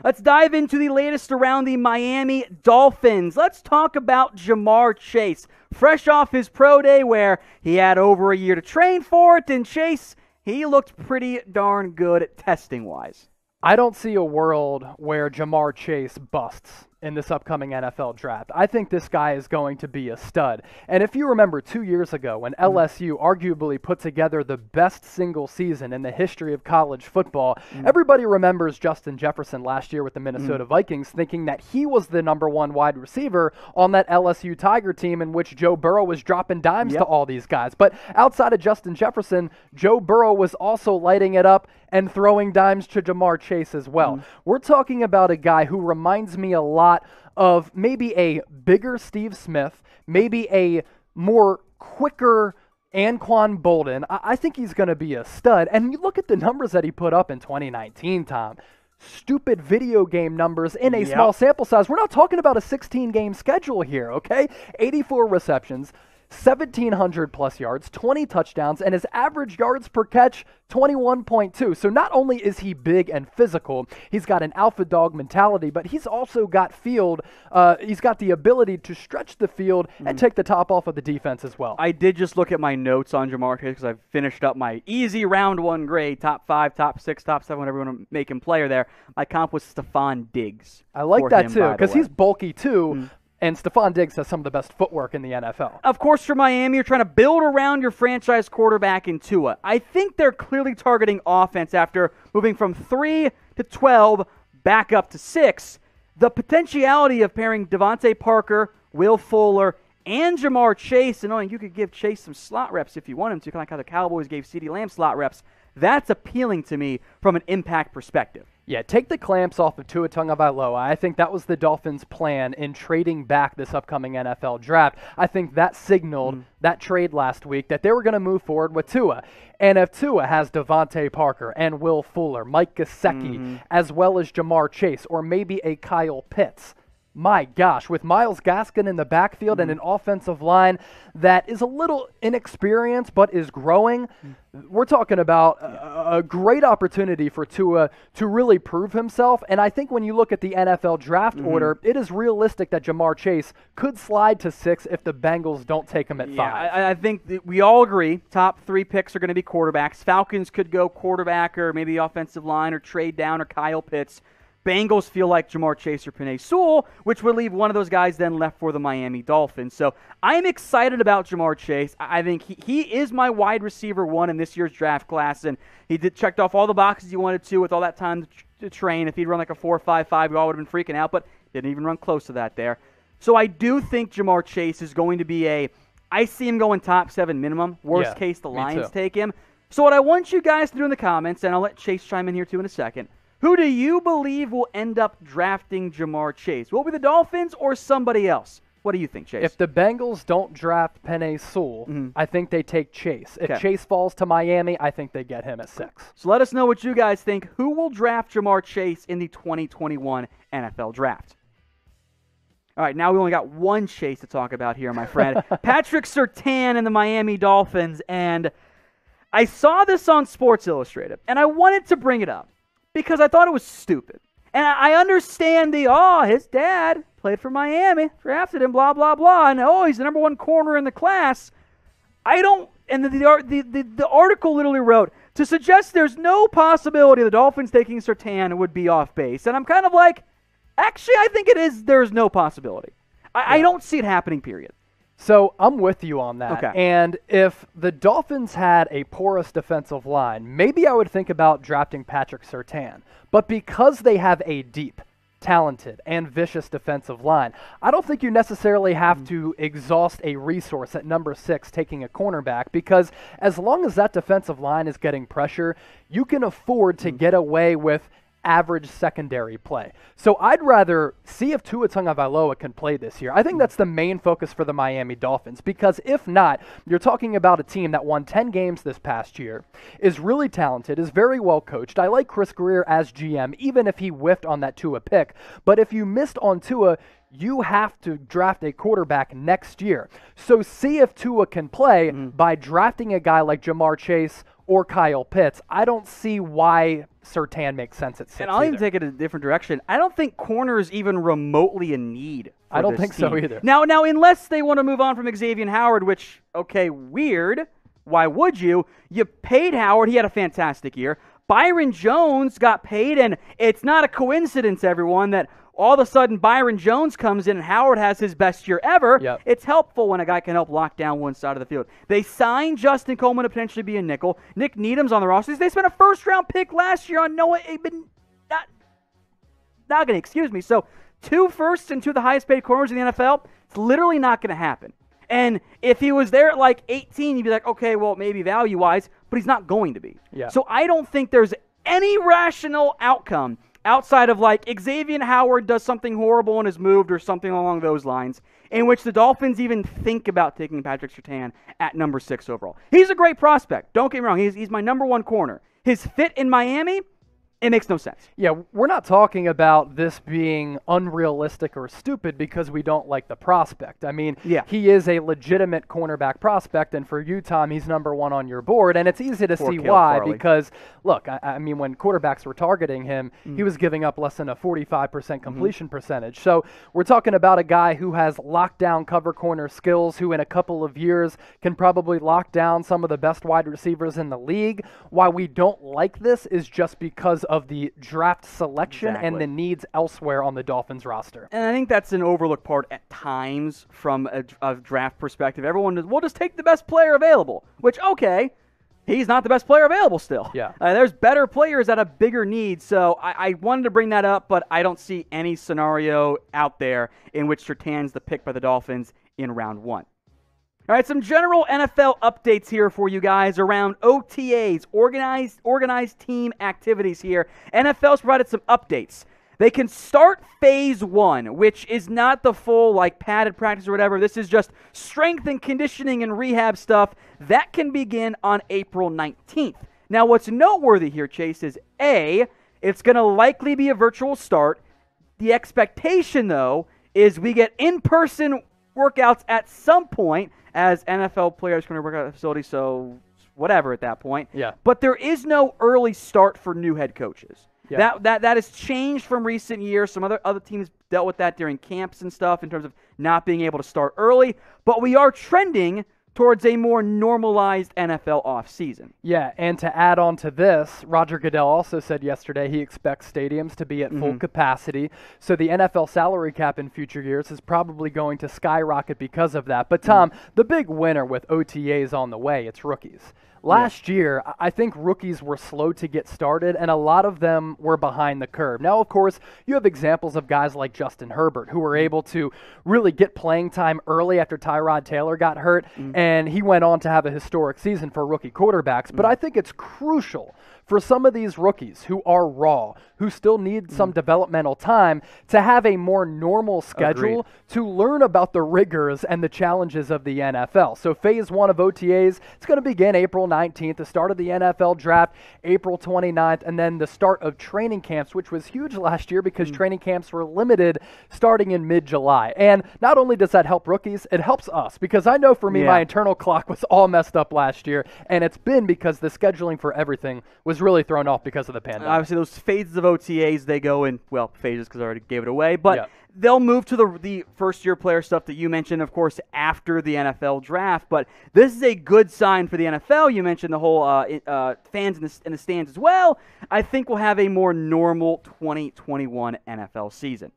Let's dive into the latest around the Miami Dolphins. Let's talk about Ja'Marr Chase. Fresh off his pro day where he had over a year to train for it, and Chase, he looked pretty darn good testing-wise. I don't see a world where Ja'Marr Chase busts in this upcoming NFL draft. I think this guy is going to be a stud. And if you remember 2 years ago when LSU arguably put together the best single season in the history of college football, everybody remembers Justin Jefferson last year with the Minnesota Vikings thinking that he was the number one wide receiver on that LSU Tiger team in which Joe Burrow was dropping dimes to all these guys. But outside of Justin Jefferson, Joe Burrow was also lighting it up and throwing dimes to Ja'Marr Chase as well. We're talking about a guy who reminds me a lot of maybe a bigger Steve Smith, maybe a more quicker Anquan Bolden. I think he's going to be a stud. And you look at the numbers that he put up in 2019, Tom. Stupid video game numbers in a small sample size. We're not talking about a 16-game schedule here, okay? 84 receptions, 1,700 plus yards, 20 touchdowns, and his average yards per catch, 21.2. So not only is he big and physical, he's got an alpha dog mentality, but he's also got he's got the ability to stretch the field and take the top off of the defense as well. I did just look at my notes on Ja'Marr Chase because I've finished up my easy round one grade, top 5, top 6, top 7, whatever you want to make him player there. My comp was Stephon Diggs. I like that too, because he's bulky too. And Stephon Diggs has some of the best footwork in the NFL. Of course, for Miami, you're trying to build around your franchise quarterback in Tua. I think they're clearly targeting offense after moving from 3 to 12 back up to 6. The potentiality of pairing Devontae Parker, Will Fuller, and Ja'Marr Chase, and knowing you could give Chase some slot reps if you want him to, kind of like how the Cowboys gave CeeDee Lamb slot reps, that's appealing to me from an impact perspective. Yeah, take the clamps off of Tua Tagovailoa. I think that was the Dolphins' plan in trading back this upcoming NFL draft. I think that signaled that trade last week that they were going to move forward with Tua. And if Tua has Devontae Parker and Will Fuller, Mike Gesicki, as well as Ja'Marr Chase, or maybe a Kyle Pitts, my gosh, with Myles Gaskin in the backfield and an offensive line that is a little inexperienced but is growing, we're talking about a great opportunity for Tua to really prove himself. And I think when you look at the NFL draft order, it is realistic that Ja'Marr Chase could slide to 6 if the Bengals don't take him at 5. I think that we all agree top 3 picks are going to be quarterbacks. Falcons could go quarterback or maybe offensive line or trade down or Kyle Pitts. Bengals feel like Ja'Marr Chase or Penei Sewell, which would leave one of those guys then left for the Miami Dolphins. So I'm excited about Ja'Marr Chase. I think he is my wide receiver 1 in this year's draft class, and he checked off all the boxes he wanted to with all that time to train. If he'd run like a 4.55, we all would have been freaking out, but didn't even run close to that there. So I do think Ja'Marr Chase is going to be I see him going top 7 minimum. Worst case, the Lions take him. So what I want you guys to do in the comments, and I'll let Chase chime in here too in a second, who do you believe will end up drafting Ja'Marr Chase? Will it be the Dolphins or somebody else? What do you think, Chase? If the Bengals don't draft Penei Sewell, I think they take Chase. If Chase falls to Miami, I think they get him at 6. So let us know what you guys think. Who will draft Ja'Marr Chase in the 2021 NFL Draft? All right, now we only got one Chase to talk about here, my friend. Patrick Surtain and the Miami Dolphins. And I saw this on Sports Illustrated, and I wanted to bring it up because I thought it was stupid. And I understand his dad played for Miami, drafted him, blah, blah, blah, and he's the number 1 corner in the class. And the article literally wrote, to suggest there's no possibility the Dolphins taking Surtain would be off base. And I'm kind of like, actually, I think it is, there's no possibility. I don't see it happening, period. So I'm with you on that. Okay. And if the Dolphins had a porous defensive line, maybe I would think about drafting Patrick Surtain. But because they have a deep, talented, and vicious defensive line, I don't think you necessarily have to exhaust a resource at number 6 taking a cornerback, because as long as that defensive line is getting pressure, you can afford to get away with average secondary play. So I'd rather see if Tua Tagovailoa can play this year. I think that's the main focus for the Miami Dolphins, because if not, you're talking about a team that won 10 games this past year, is really talented, is very well coached. I like Chris Greer as GM, even if he whiffed on that Tua pick. But if you missed on Tua, you have to draft a quarterback next year. So see if Tua can play by drafting a guy like Ja'Marr Chase or Kyle Pitts. I don't see why Surtain makes sense at 6. And I'll even take it a different direction. I don't think corner is even remotely in need. I don't think so either. Now, unless they want to move on from Xavien Howard, which, okay, weird. Why would you? You paid Howard. He had a fantastic year. Byron Jones got paid, and it's not a coincidence, everyone, that all of a sudden Byron Jones comes in and Howard has his best year ever. Yep. It's helpful when a guy can help lock down one side of the field. They signed Justin Coleman to potentially be a nickel. Nick Needham's on the roster. They spent a first-round pick last year on Noah Aben. Not going to excuse me. So 2 firsts and 2 of the highest-paid corners in the NFL, it's literally not going to happen. And if he was there at like 18, you'd be like, okay, well, maybe value-wise, but he's not going to be. Yeah. So I don't think there's any rational outcome outside of like Xavien Howard does something horrible and is moved or something along those lines, in which the Dolphins even think about taking Patrick Surtain at number 6 overall. He's a great prospect. Don't get me wrong. He's my number 1 corner. His fit in Miami, it makes no sense. Yeah, we're not talking about this being unrealistic or stupid because we don't like the prospect. I mean, he is a legitimate cornerback prospect, and for you, Tom, he's number 1 on your board, and it's easy to see why because, look, I mean, when quarterbacks were targeting him, he was giving up less than a 45% completion percentage. So we're talking about a guy who has lockdown cover corner skills, who in a couple of years can probably lock down some of the best wide receivers in the league. Why we don't like this is just because of the draft selection and the needs elsewhere on the Dolphins roster. And I think that's an overlooked part at times from a draft perspective. Everyone does, we'll just take the best player available, which, okay, he's not the best player available still. Yeah. There's better players that have bigger needs. So I wanted to bring that up, but I don't see any scenario out there in which Surtain's the pick by the Dolphins in round 1. All right, some general NFL updates here for you guys around OTAs, organized team activities here. NFL's provided some updates. They can start phase 1, which is not the full like padded practice or whatever. This is just strength and conditioning and rehab stuff. That can begin on April 19th. Now, what's noteworthy here, Chase, is A, it's going to likely be a virtual start. The expectation, though, is we get in-person workouts at some point, as NFL players can work out at the facility, so whatever at that point. Yeah. But there is no early start for new head coaches. Yeah. That has changed from recent years. Some other teams dealt with that during camps and stuff in terms of not being able to start early. But we are trending towards a more normalized NFL offseason. Yeah, and to add on to this, Roger Goodell also said yesterday he expects stadiums to be at full capacity. So the NFL salary cap in future years is probably going to skyrocket because of that. But Tom, the big winner with OTAs on the way, it's rookies. Last year, I think rookies were slow to get started, and a lot of them were behind the curve. Now, of course, you have examples of guys like Justin Herbert, who were able to really get playing time early after Tyrod Taylor got hurt, and he went on to have a historic season for rookie quarterbacks. But I think it's crucial for some of these rookies who are raw, who still need some developmental time, to have a more normal schedule to learn about the rigors and the challenges of the NFL. So phase 1 of OTAs, it's going to begin April 19th, the start of the NFL draft, April 29th, and then the start of training camps, which was huge last year because training camps were limited starting in mid-July. And not only does that help rookies, it helps us, because I know for me, my internal clock was all messed up last year, and it's been because the scheduling for everything was really thrown off because of the pandemic. Obviously, those phases of OTAs, they go in, well, phases because I already gave it away, but they'll move to the first-year player stuff that you mentioned, of course, after the NFL draft. But this is a good sign for the NFL. You mentioned the whole fans in the stands as well. I think we'll have a more normal 2021 NFL season.